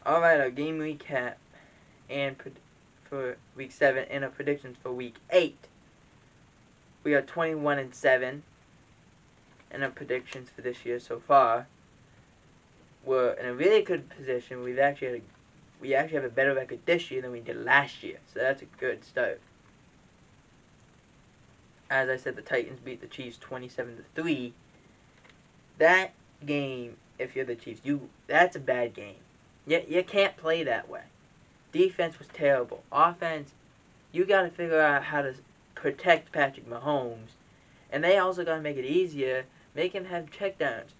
Alright, our game recap and for week 7 and our predictions for week 8. We are 21-7 and our predictions for this year so far. We're in a really good position. We actually have a better record this year than we did last year, so that's a good start. As I said, the Titans beat the Chiefs 27-3. That game, if you're the Chiefs, that's a bad game. You can't play that way. Defense was terrible. Offense, you got to figure out how to protect Patrick Mahomes, and they also got to make it easier, make him have checkdowns,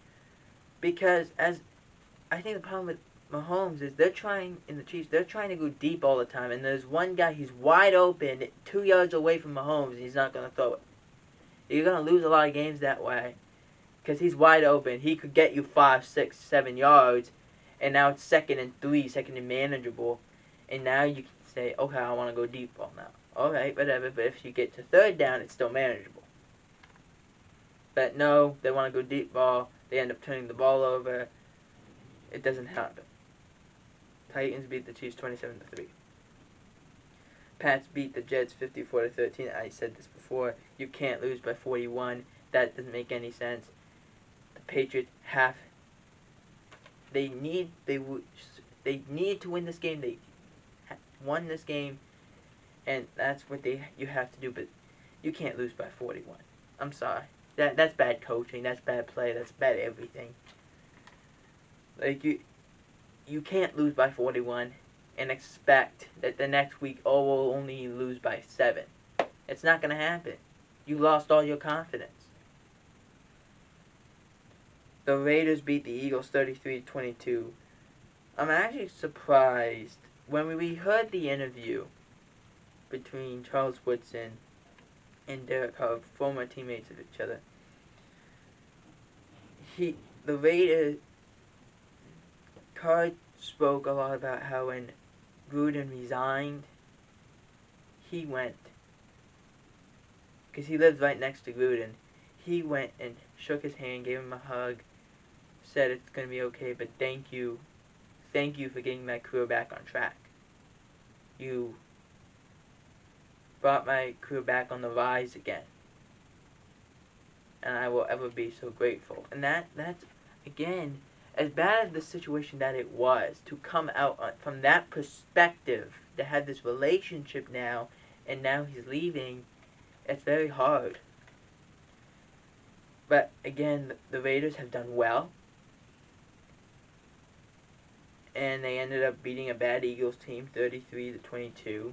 because I think the problem with Mahomes is they're trying to go deep all the time, and there's one guy, he's wide open 2 yards away from Mahomes, and he's not going to throw it. You're going to lose a lot of games that way, because he's wide open. He could get you 5, 6, 7 yards, and now it's 2nd and 3, 2nd and manageable, and now you can say, okay, I want to go deep ball now. Alright, whatever, but if you get to 3rd down, it's still manageable. But no, they want to go deep ball, they end up turning the ball over. It doesn't happen. Titans beat the Chiefs 27-3. Pats beat the Jets 54-13. I said this before. You can't lose by 41. That doesn't make any sense. The Patriots they need to win this game. They won this game, and that's what you have to do. But you can't lose by 41. I'm sorry. That's bad coaching. That's bad play. That's bad everything. Like, you can't lose by 41 and expect that the next week, we'll only lose by 7. It's not going to happen. You lost all your confidence. The Raiders beat the Eagles 33-22. I'm actually surprised. When we heard the interview between Charles Woodson and Derek Carr, former teammates of each other, the Raiders, Carr spoke a lot about how when Gruden resigned, he went, because he lives right next to Gruden, he went and shook his hand, gave him a hug, said it's going to be okay, but thank you for getting my career back on track. You brought my career back on the rise again, and I will ever be so grateful. And that's, again, as bad as the situation that it was, to come out from that perspective, to have this relationship now, and now he's leaving, it's very hard. But again, the Raiders have done well, and they ended up beating a bad Eagles team 33-22.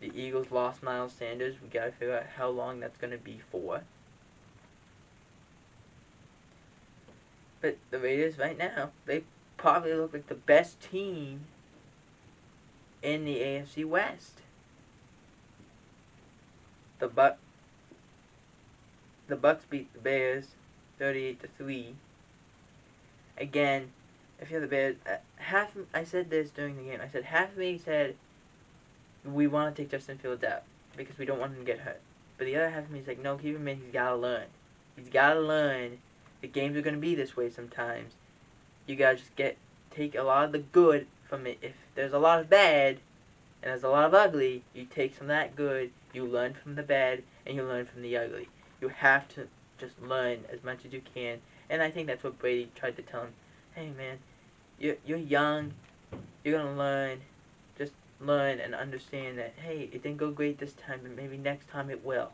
The Eagles lost Miles Sanders. We gotta figure out how long that's gonna be for. But the Raiders right now, they probably look like the best team in the AFC West. The Bucks beat the Bears 38-3. Again, if you're the Bears, I said this during the game. I said half of me said we want to take Justin Fields out because we don't want him to get hurt. But the other half of me is like, no, keep him in. He's gotta learn. He's gotta learn. The games are gonna be this way sometimes. You gotta just take a lot of the good from it. If there's a lot of bad and there's a lot of ugly, you take some of that good, you learn from the bad, and you learn from the ugly. You have to just learn as much as you can. And I think that's what Brady tried to tell him. Hey man, you're young, you're gonna learn. Just learn and understand that, hey, it didn't go great this time, but maybe next time it will.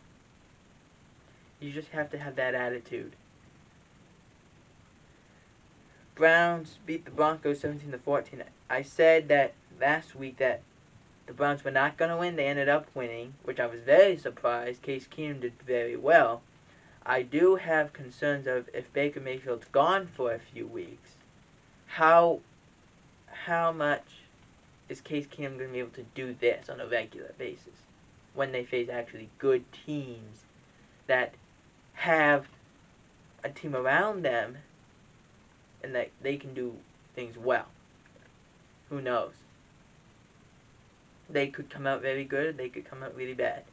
You just have to have that attitude. Browns beat the Broncos 17-14. I said that last week that the Browns were not going to win. They ended up winning, which I was very surprised. Case Keenum did very well. I do have concerns of if Baker Mayfield's gone for a few weeks, how much is Case Keenum going to be able to do this on a regular basis when they face actually good teams that have a team around them and that they can do things well? Who knows? They could come out very good, they could come out really bad.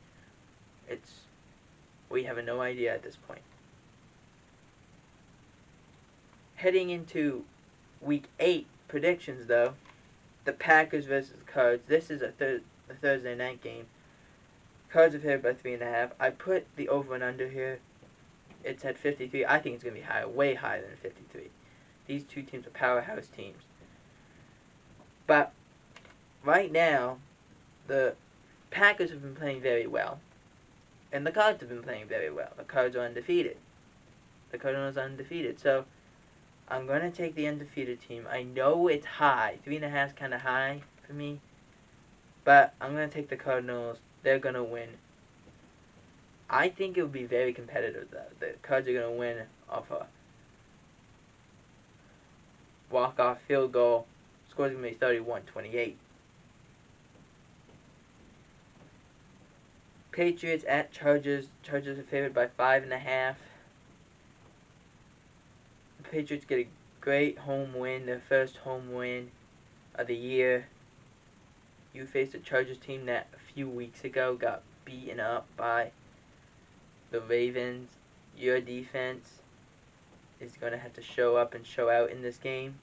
We have no idea at this point. Heading into week 8 predictions, though, the Packers versus the Cards. This is a Thursday night game. Cards are favored by 3.5. I put the over and under here. It's at 53. I think it's going to be higher, way higher than 53. These two teams are powerhouse teams. But right now, the Packers have been playing very well. And the Cards have been playing very well. The Cards are undefeated. The Cardinals are undefeated. So I'm going to take the undefeated team. I know it's high. 3.5 is kind of high for me. But I'm going to take the Cardinals. They're going to win. I think it will be very competitive, though. The Cards are going to win off a walk-off field goal. Score's going to be 31-28. Patriots at Chargers. Chargers are favored by 5.5. The Patriots get a great home win, their first home win of the year. You faced a Chargers team that a few weeks ago got beaten up by the Ravens. Your defense is going to have to show up and show out in this game.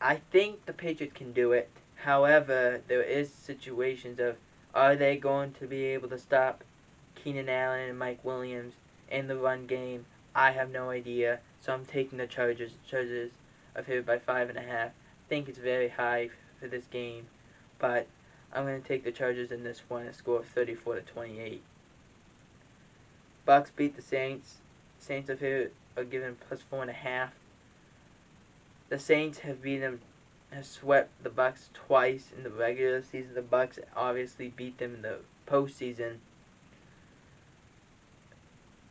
I think the Patriots can do it. However, there is situations of, are they going to be able to stop Keenan Allen and Mike Williams in the run game? I have no idea. So I'm taking the Chargers. The Chargers are favored by 5.5. I think it's very high for this game. But I'm going to take the Chargers in this one. A score of 34-28. Bucks beat the Saints. Saints are given plus 4.5. The Saints have swept the Bucks twice in the regular season. The Bucks obviously beat them in the postseason.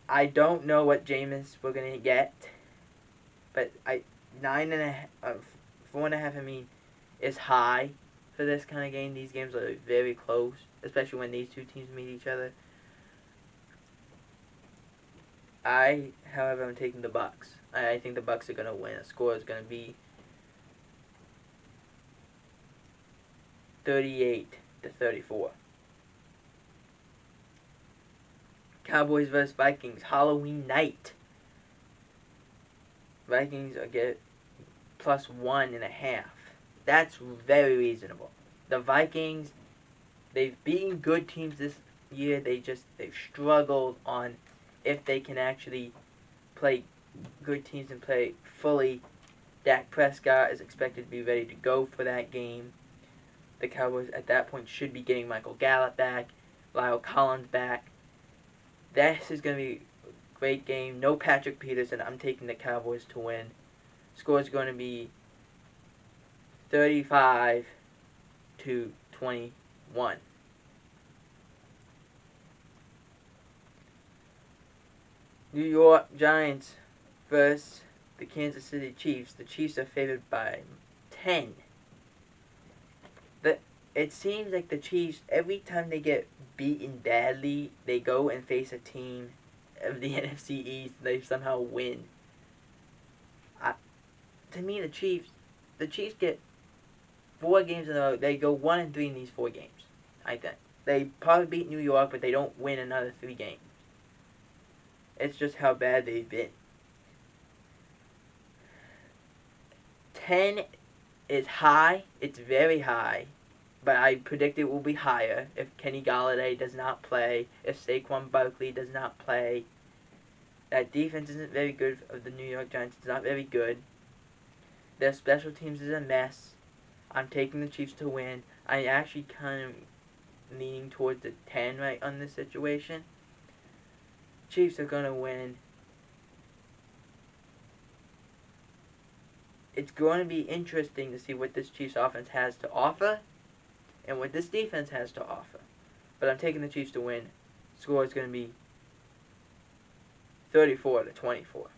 I don't know what Jameis we're gonna get, but 4.5. I mean, is high for this kind of game. These games are very close, especially when these two teams meet each other. However, I'm taking the Bucks. I think the Bucks are gonna win. The score is gonna be 38-34. Cowboys vs. Vikings, Halloween night. Vikings get plus 1.5. That's very reasonable. The Vikings, they've beaten good teams this year. They've struggled on if they can actually play good teams and play fully. Dak Prescott is expected to be ready to go for that game. The Cowboys at that point should be getting Michael Gallup back, Lyle Collins back. This is going to be a great game. No Patrick Peterson. I'm taking the Cowboys to win. Score is going to be 35-21. New York Giants versus the Kansas City Chiefs. The Chiefs are favored by 10. It seems like the Chiefs, every time they get beaten badly, they go and face a team of the NFC East and they somehow win. To me, the Chiefs get 4 games in a row. They go 1-3 in these 4 games, I think. They probably beat New York, but they don't win another 3 games. It's just how bad they've been. 10 is high. It's very high. But I predict it will be higher if Kenny Golladay does not play, if Saquon Barkley does not play. That defense isn't very good of the New York Giants. It's not very good. Their special teams is a mess. I'm taking the Chiefs to win. I'm actually kind of leaning towards the 10 right on this situation. Chiefs are going to win. It's going to be interesting to see what this Chiefs offense has to offer and what this defense has to offer. But I'm taking the Chiefs to win. Score is going to be 34-24.